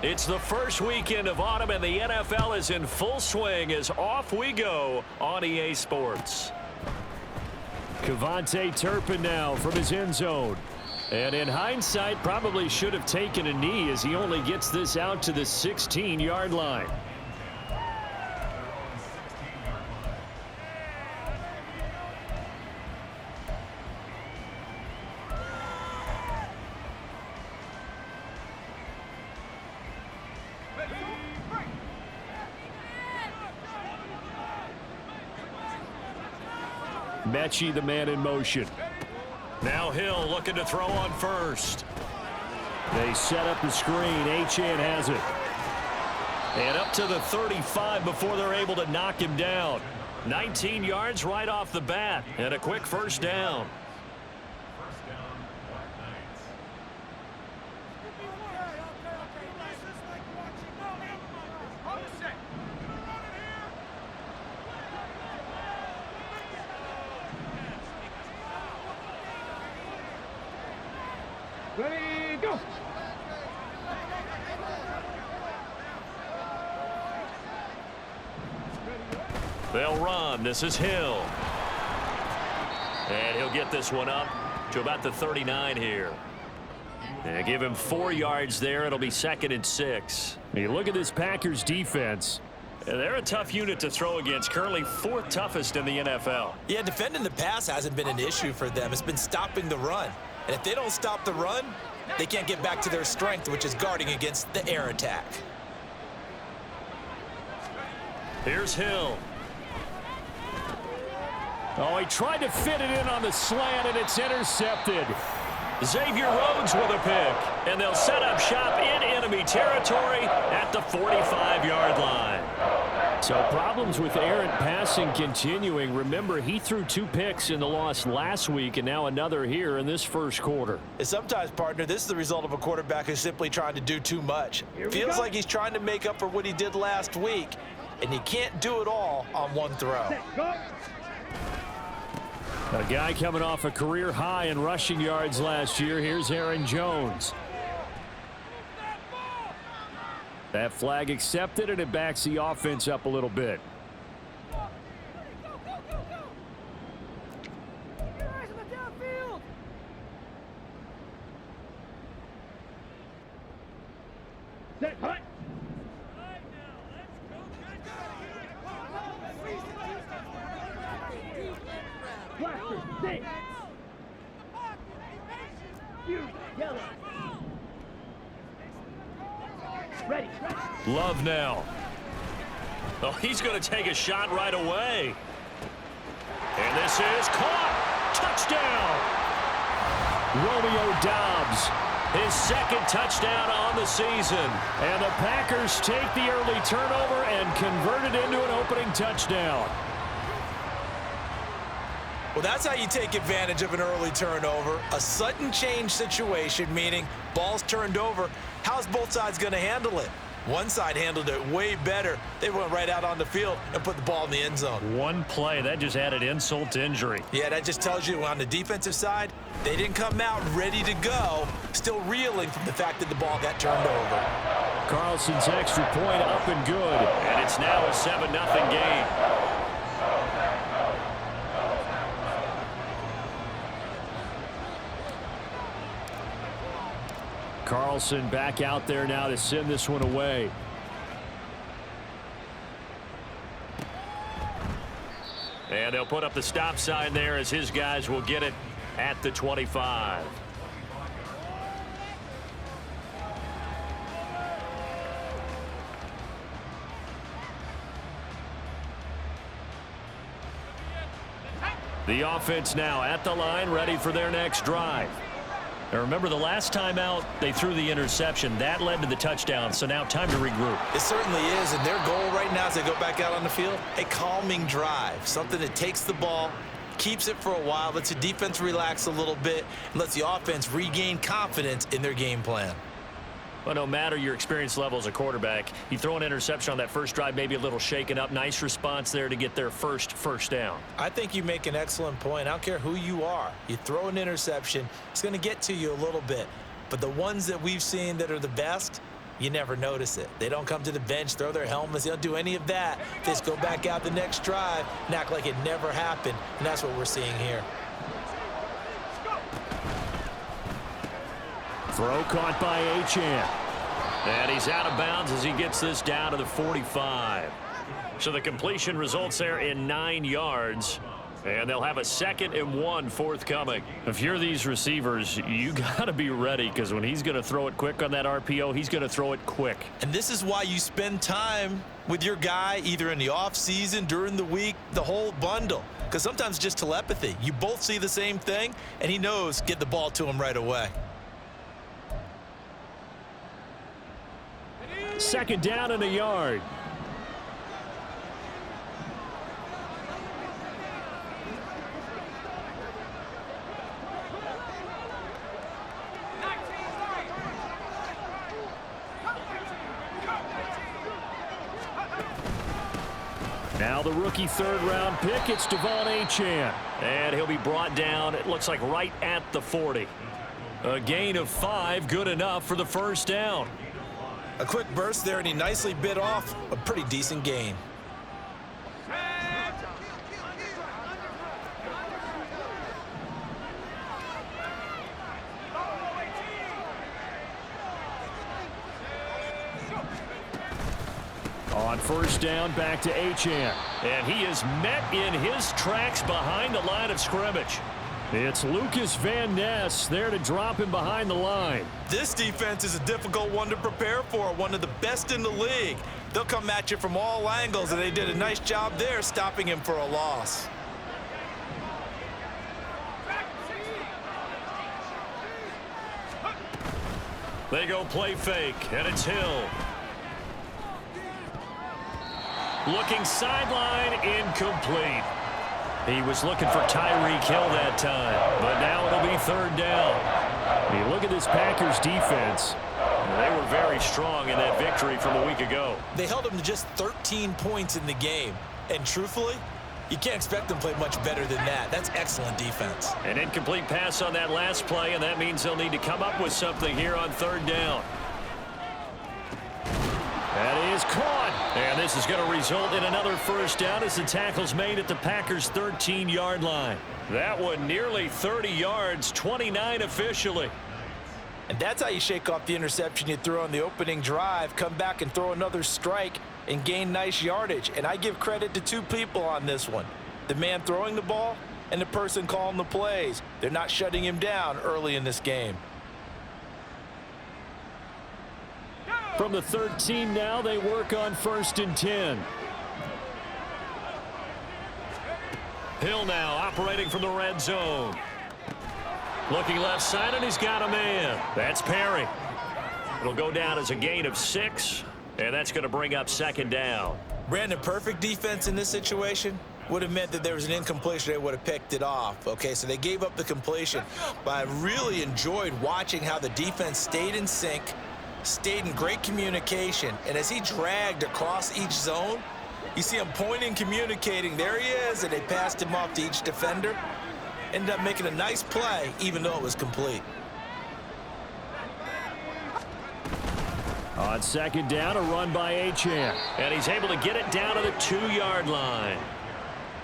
It's the first weekend of autumn, and the NFL is in full swing as off we go on EA Sports. Kevontae Turpin now from his end zone. And in hindsight, probably should have taken a knee as he only gets this out to the 16-yard line. Mechie, the man in motion. Now Hill looking to throw on first. They set up the screen. Achane has it. And up to the 35 before they're able to knock him down. 19 yards right off the bat. And a quick first down. Ready, go! They'll run. This is Hill. And he'll get this one up to about the 39 here. And give him 4 yards there. It'll be 2nd and 6. Hey, look at this Packers defense. And they're a tough unit to throw against. Currently 4th toughest in the NFL. Yeah, defending the pass hasn't been an issue for them. It's been stopping the run. And if they don't stop the run, they can't get back to their strength, which is guarding against the air attack. Here's Hill. Oh, he tried to fit it in on the slant, and it's intercepted. Xavier Rhodes with a pick. And they'll set up shop in enemy territory at the 45-yard line. So problems with errant passing continuing. Remember, he threw 2 picks in the loss last week, and now another here in this first quarter. And sometimes, partner, this is the result of a quarterback who's simply trying to do too much. Feels like he's trying to make up for what he did last week, and he can't do it all on one throw. A guy coming off a career high in rushing yards last year. Here's Aaron Jones. That flag accepted, and it backs the offense up a little bit. Set, hut. Blaster, sit. You, yellow. Ready. Love now. Oh, he's going to take a shot right away. And this is caught. Touchdown. Romeo Doubs. His 2nd touchdown on the season. And the Packers take the early turnover and convert it into an opening touchdown. Well, that's how you take advantage of an early turnover. A sudden change situation, meaning ball's turned over. How's both sides going to handle it? One side handled it way better. They went right out on the field and put the ball in the end zone. One play, that just added insult to injury. Yeah, that just tells you on the defensive side, they didn't come out ready to go, still reeling from the fact that the ball got turned over. Carlson's extra point up and good. And it's now a 7-0 game. Carlson back out there now to send this one away. And they'll put up the stop sign there as his guys will get it at the 25. The offense now at the line, ready for their next drive. Now remember, the last time out, they threw the interception. That led to the touchdown, so now time to regroup. It certainly is, and their goal right now as they go back out on the field, a calming drive, something that takes the ball, keeps it for a while, lets the defense relax a little bit, and lets the offense regain confidence in their game plan. Well, no matter your experience level as a quarterback, you throw an interception on that first drive, maybe a little shaken up. Nice response there to get their first down. I think you make an excellent point. I don't care who you are. You throw an interception, it's going to get to you a little bit. But the ones that we've seen that are the best, You never notice it. They don't come to the bench, throw their helmets. They don't do any of that. They just go back out the next drive and act like it never happened, and that's what we're seeing here. Throw caught by Achane. And he's out of bounds as he gets this down to the 45. So the completion results there in 9 yards. And they'll have a 2nd and 1 forthcoming. If you're these receivers, you got to be ready, because when he's going to throw it quick on that RPO, he's going to throw it quick. And this is why you spend time with your guy either in the offseason, during the week, the whole bundle. Because sometimes just telepathy. You both see the same thing, and he knows get the ball to him right away. 2nd down and a yard. Now the rookie 3rd-round pick, it's Devon Achane. And he'll be brought down, it looks like right at the 40. A gain of 5, good enough for the 1st down. A quick burst there, and he nicely bit off a pretty decent gain. On 1st down, back to Achane. And he is met in his tracks behind the line of scrimmage. It's Lucas Van Ness there to drop him behind the line. This defense is a difficult one to prepare for, one of the best in the league. They'll come at you from all angles, and they did a nice job there stopping him for a loss. They go play fake, and it's Hill. Looking sideline, incomplete. He was looking for Tyreek Hill that time, but now it'll be 3rd down. You look at this Packers defense. They were very strong in that victory from a week ago. They held them to just 13 points in the game, and truthfully, you can't expect them to play much better than that. That's excellent defense. An incomplete pass on that last play, and that means they'll need to come up with something here on 3rd down. That is caught. And this is going to result in another 1st down as the tackle's made at the Packers' 13-yard line. That one nearly 30 yards, 29 officially. And that's how you shake off the interception you threw on the opening drive, come back and throw another strike and gain nice yardage. And I give credit to 2 people on this one. The man throwing the ball and the person calling the plays. They're not shutting him down early in this game. From the 13 now, they work on 1st and 10. Hill now operating from the red zone. Looking left side, and he's got a man. That's Perry. It'll go down as a gain of 6, and that's going to bring up 2nd down. Brandon, perfect defense in this situation would have meant that there was an incompletion. They would have picked it off. Okay, so they gave up the completion. But I really enjoyed watching how the defense stayed in sync, stayed in great communication, and as he dragged across each zone, you see him pointing, communicating. There he is, and they passed him off to each defender. Ended up making a nice play, even though it was complete. On 2nd down, a run by Achane. And he's able to get it down to the 2-yard line.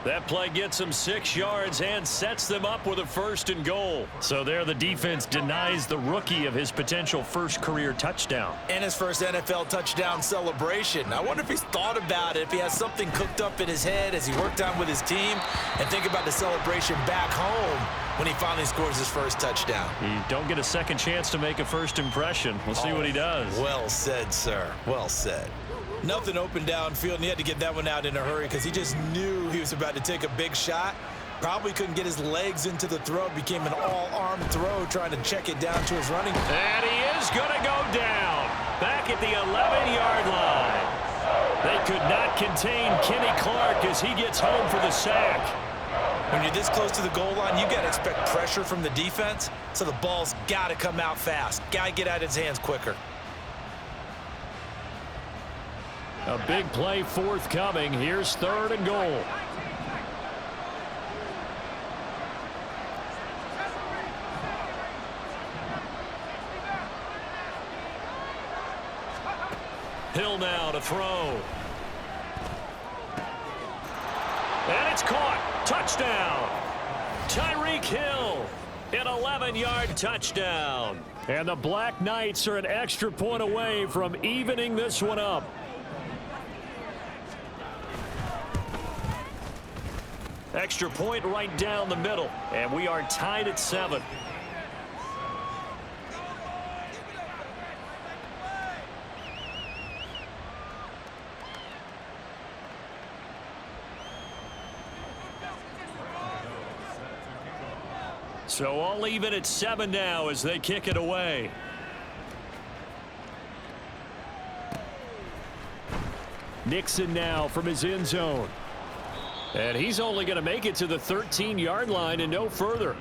That play gets him 6 yards and sets them up with a 1st and goal. So there the defense denies the rookie of his potential 1st career touchdown. And his 1st NFL touchdown celebration. I wonder if he's thought about it, if he has something cooked up in his head as he worked on with his team, and think about the celebration back home when he finally scores his 1st touchdown. You don't get a second chance to make a 1st impression. We'll see what he does. Well said, sir. Well said. Nothing open downfield, and he had to get that one out in a hurry because he just knew he was about to take a big shot. Probably couldn't get his legs into the throw. Became an all-arm throw trying to check it down to his running. And he is going to go down back at the 11-yard line. They could not contain Kenny Clark as he gets home for the sack. When you're this close to the goal line, you got to expect pressure from the defense, so the ball's got to come out fast. Got to get out of his hands quicker. A big play forthcoming. Here's 3rd and goal. Hill now to throw. And it's caught. Touchdown. Tyreek Hill, an 11-yard touchdown. And the Black Knights are an extra point away from evening this one up. Extra point right down the middle, and we are tied at 7. So all even at 7 now as they kick it away. Nixon now from his end zone. And he's only going to make it to the 13-yard line and no further.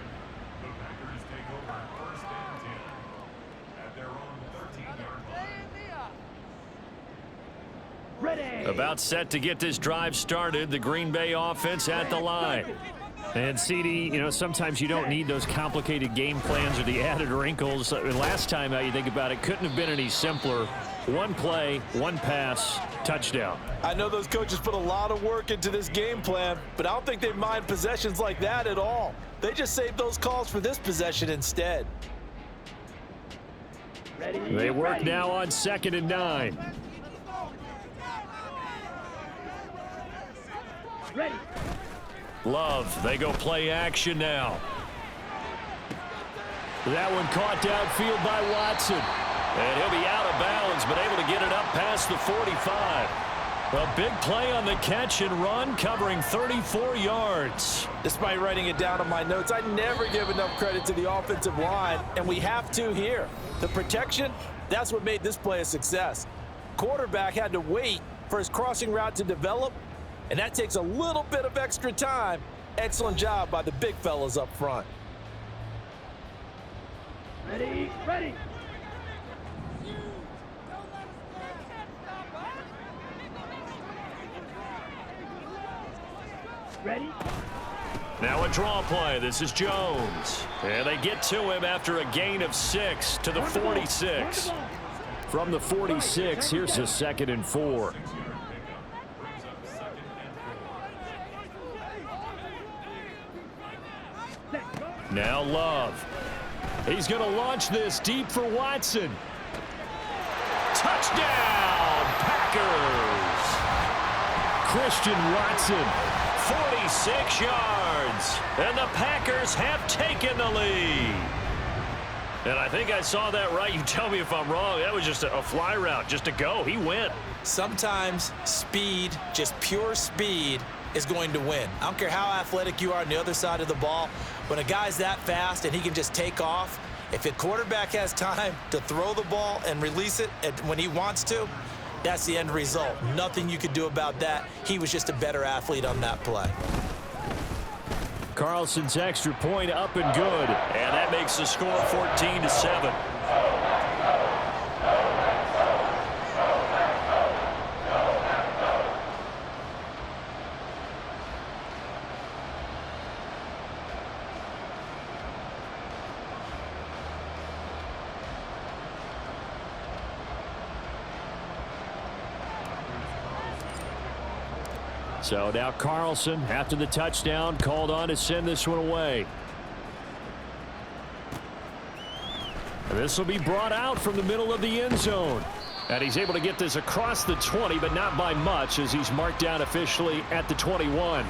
Ready. About set to get this drive started. The Green Bay offense at the line. And CD, you know, sometimes you don't need those complicated game plans or the added wrinkles. Last time, now you think about it, couldn't have been any simpler. One play, one pass, touchdown. I know those coaches put a lot of work into this game plan, but I don't think they mind possessions like that at all. They just saved those calls for this possession instead. Ready. They work Ready. now on 2nd and 9. Ready. Love, they go play action now. That one caught downfield by Watson. And he'll be out of bounds, but able to get it up past the 45. A big play on the catch and run, covering 34 yards. Despite writing it down on my notes, I never give enough credit to the offensive line, and we have to here. The protection, that's what made this play a success. Quarterback had to wait for his crossing route to develop, and that takes a little bit of extra time. Excellent job by the big fellas up front. Ready. Ready. Ready. Now a draw play. This is Jones. And they get to him after a gain of 6 to the 46. From the 46, here's a 2nd and 4. Now Love. He's going to launch this deep for Watson. Touchdown, Packers. Christian Watson. 46 yards. And the Packers have taken the lead. And I think I saw that right. You tell me if I'm wrong. That was just a fly route, just to go. He went. Sometimes speed, just pure speed, is going to win. I don't care how athletic you are on the other side of the ball. When a guy's that fast and he can just take off, if a quarterback has time to throw the ball and release it when he wants to, that's the end result. Nothing you could do about that. He was just a better athlete on that play. Carlson's extra point up and good. And that makes the score 14-7. So now Carlson, after the touchdown, called on to send this one away. And this will be brought out from the middle of the end zone. And he's able to get this across the 20, but not by much, as he's marked down officially at the 21.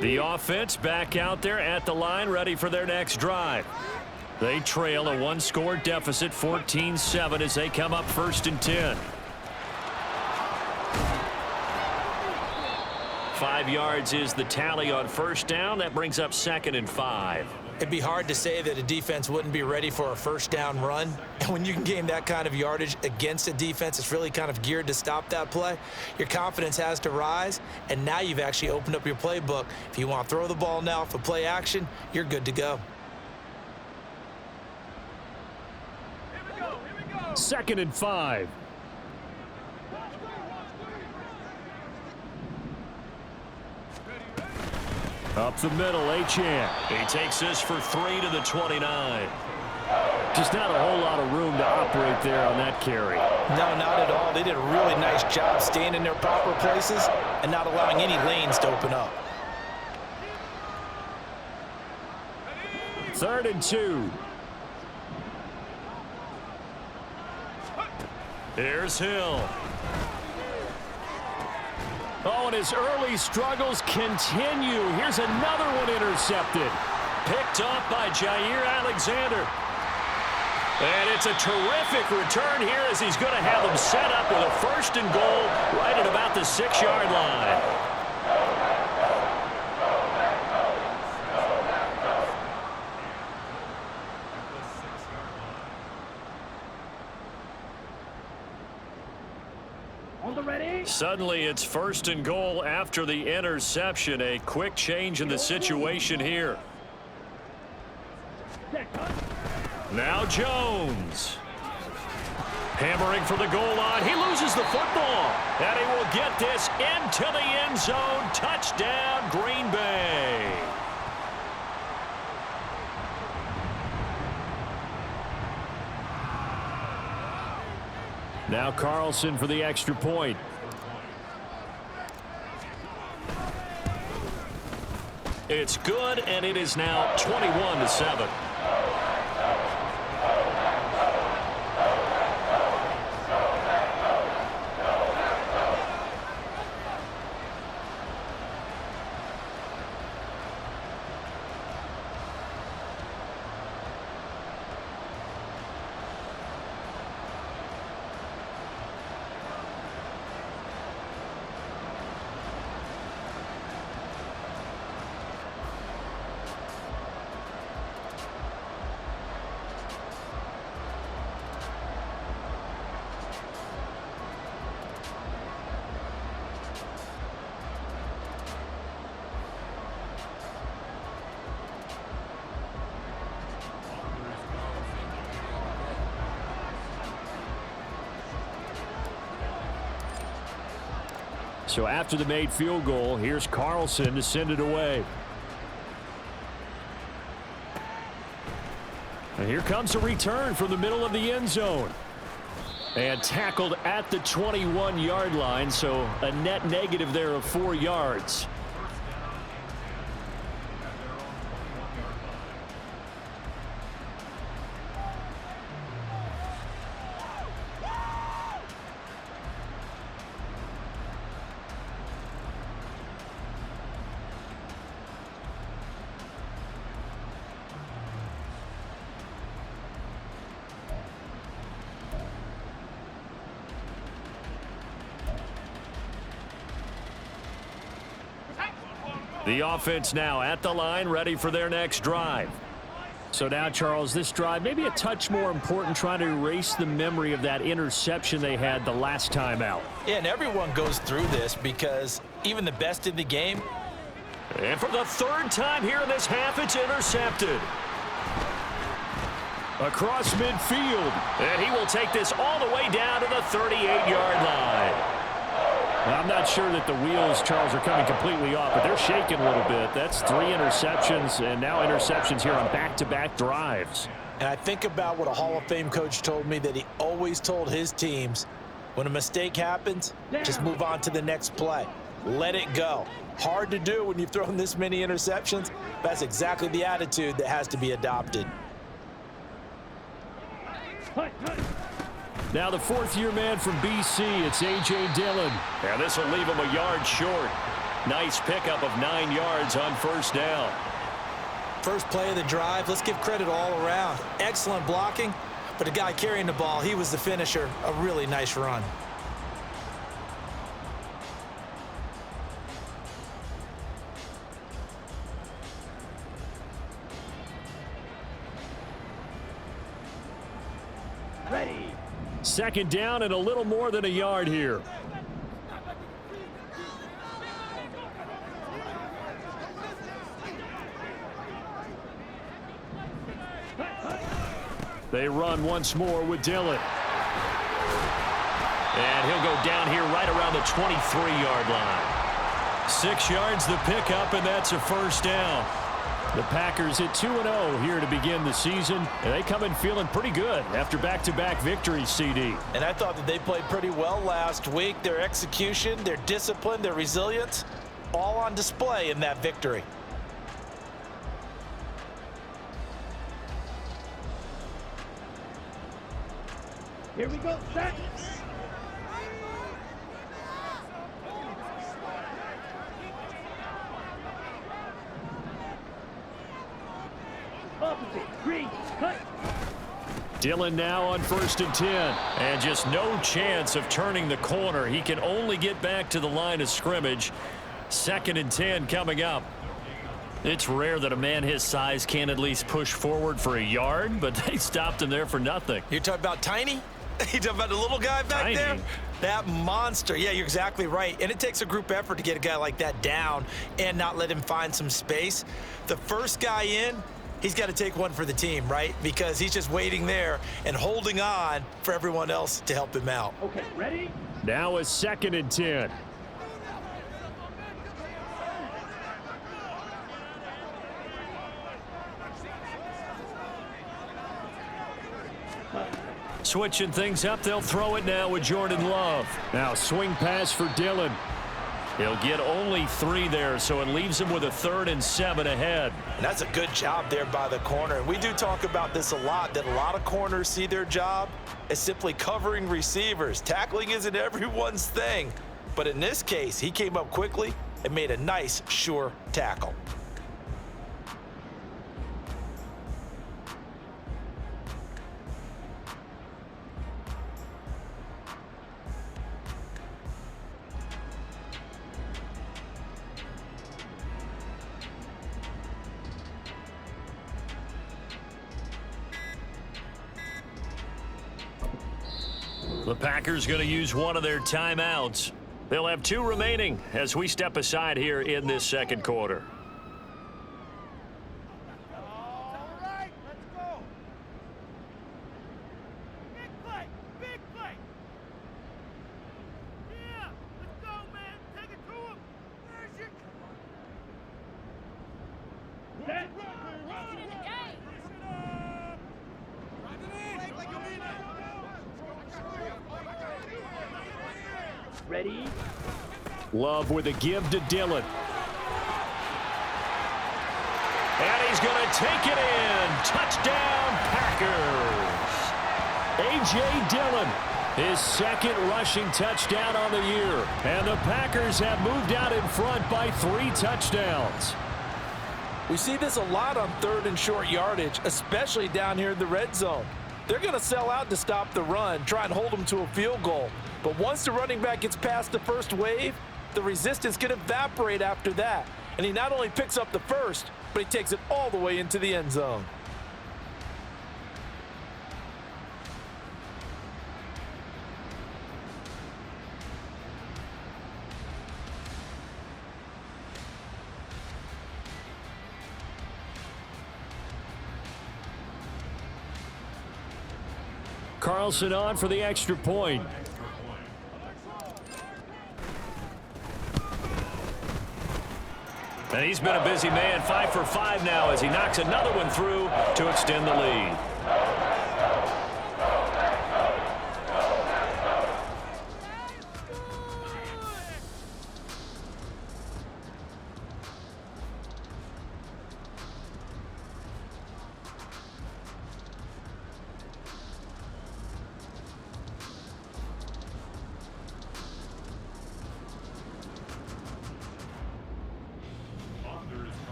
The offense back out there at the line, ready for their next drive. They trail a one-score deficit, 14-7, as they come up 1st and 10. 5 yards is the tally on 1st down. That brings up 2nd and 5. It'd be hard to say that a defense wouldn't be ready for a 1st down run. And when you can gain that kind of yardage against a defense, it's really kind of geared to stop that play. Your confidence has to rise, and now you've actually opened up your playbook. If you want to throw the ball now for play action, you're good to go. 2nd and 5. Up the middle, Achane. He takes this for 3 to the 29. Just not a whole lot of room to operate there on that carry. No, not at all. They did a really nice job staying in their proper places and not allowing any lanes to open up. 3rd and 2. Here's Hill. Oh, and his early struggles continue. Here's another one intercepted. Picked off by Jair Alexander. And it's a terrific return here as he's going to have them set up with a 1st and goal right at about the 6-yard line. On the ready. Suddenly it's 1st and goal after the interception. A quick change in the situation here. Now Jones. Hammering for the goal line. He loses the football. And he will get this into the end zone. Touchdown, Green Bay. Now Carlson for the extra point. It's good, and it is now 21-7. So after the made field goal, here's Carlson to send it away. And here comes a return from the middle of the end zone. And tackled at the 21-yard line, so a net negative there of 4 yards. The offense now at the line, ready for their next drive. So now, Charles, this drive maybe a touch more important, trying to erase the memory of that interception they had the last time out. Yeah, and everyone goes through this because even the best in the game. And for the 3rd time here in this half, it's intercepted. Across midfield. And he will take this all the way down to the 38-yard line. Now, I'm not sure that the wheels, Charles, are coming completely off, but they're shaking a little bit. That's 3 interceptions, and now interceptions here on back-to-back drives. And I think about what a Hall of Fame coach told me, that he always told his teams, when a mistake happens, just move on to the next play. Let it go. Hard to do when you've thrown this many interceptions. That's exactly the attitude that has to be adopted. Now the 4th-year man from BC, it's A.J. Dillon. And this will leave him a yard short. Nice pickup of 9 yards on 1st down. First play of the drive, let's give credit all around. Excellent blocking, but the guy carrying the ball, he was the finisher. A really nice run. Ready. 2nd down and a little more than a yard here. They run once more with Dillon. And he'll go down here right around the 23-yard line. 6 yards the pickup, and that's a first down. The Packers at 2-0 here to begin the season, and they come in feeling pretty good after back-to-back victories, CD. And I thought that they played pretty well last week. Their execution, their discipline, their resilience, all on display in that victory. Here we go, set. Opposite, green, cut. Dillon now on 1st and 10. And just no chance of turning the corner. He can only get back to the line of scrimmage. 2nd and 10 coming up. It's rare that a man his size can at least push forward for a yard, but they stopped him there for nothing. You're talking about Tiny? You talking about the little guy back there? That monster. Yeah, you're exactly right. And it takes a group effort to get a guy like that down and not let him find some space. The first guy in, he's got to take one for the team, right? Because he's just waiting there and holding on for everyone else to help him out. Okay, ready? Now a 2nd and 10. Switching things up, they'll throw it now with Jordan Love. Now swing pass for Dillon. He'll get only 3 there, so it leaves him with a 3rd and 7 ahead. And that's a good job there by the corner. And we do talk about this a lot, that a lot of corners see their job as simply covering receivers. Tackling isn't everyone's thing. But in this case, he came up quickly and made a nice, sure tackle. The Packers going to use one of their timeouts. They'll have 2 remaining as we step aside here in this 2nd quarter. All right, let's go. Big play, big play. Yeah, let's go, man. Take it to him. There's your... Set. Ready? Love with a give to Dillon. And he's going to take it in. Touchdown, Packers. A.J. Dillon, his 2nd rushing touchdown on the year. And the Packers have moved out in front by 3 touchdowns. We see this a lot on 3rd and short yardage, especially down here in the red zone. They're going to sell out to stop the run, try and hold them to a field goal. But once the running back gets past the first wave, the resistance can evaporate after that. And he not only picks up the first, but he takes it all the way into the end zone. Carlson on for the extra point. And he's been a busy man, 5 for 5 now as he knocks another one through to extend the lead.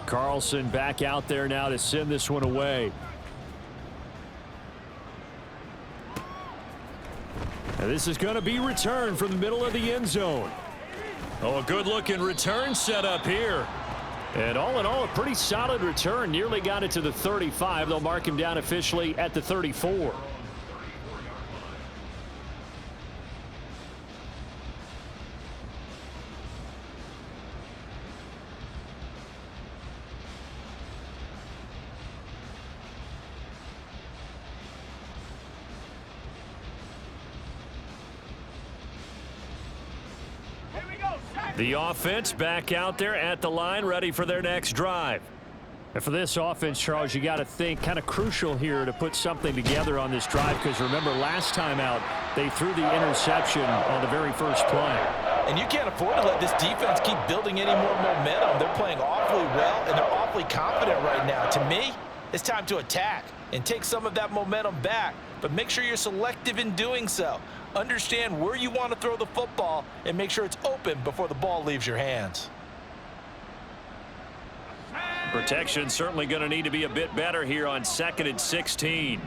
Carlson back out there now to send this one away. And this is going to be returned from the middle of the end zone. Oh, a good-looking return set up here. And all in all, a pretty solid return. Nearly got it to the 35. They'll mark him down officially at the 34. The offense back out there at the line, ready for their next drive. And for this offense, Charles, you got to think kind of crucial here to put something together on this drive, because remember last time out they threw the interception on the very first play. And you can't afford to let this defense keep building any more momentum. They're playing awfully well, and they're awfully confident right now. To me, it's time to attack and take some of that momentum back, but make sure you're selective in doing so. Understand where you want to throw the football and make sure it's open before the ball leaves your hands. Protection certainly going to need to be a bit better here on 2nd and 16.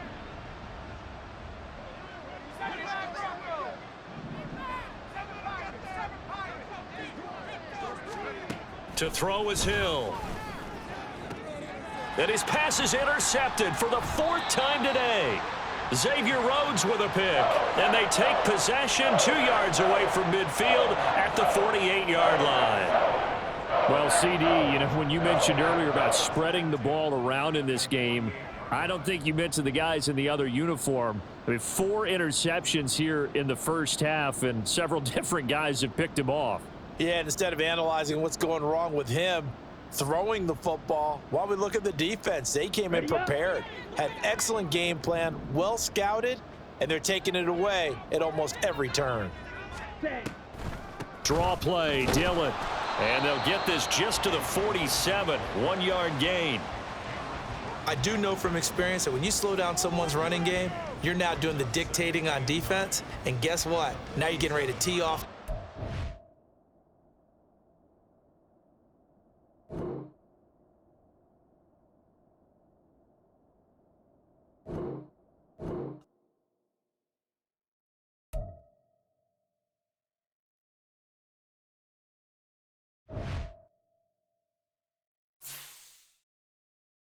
To throw is Hill. And his pass is intercepted for the 4th time today. Xavier Rhodes with a pick. And they take possession 2 yards away from midfield at the 48-yard line. Well, CD, you know, when you mentioned earlier about spreading the ball around in this game, I don't think you mentioned the guys in the other uniform. I mean, 4 interceptions here in the first half, and several different guys have picked him off. Yeah, and instead of analyzing what's going wrong with him throwing the football, while we look at the defense, they came in prepared, had an excellent game plan, well scouted, and they're taking it away at almost every turn. Draw play, Dillon. And they'll get this just to the 47, 1-yard gain. I do know from experience that when you slow down someone's running game, you're now doing the dictating on defense. And guess what? Now you're getting ready to tee off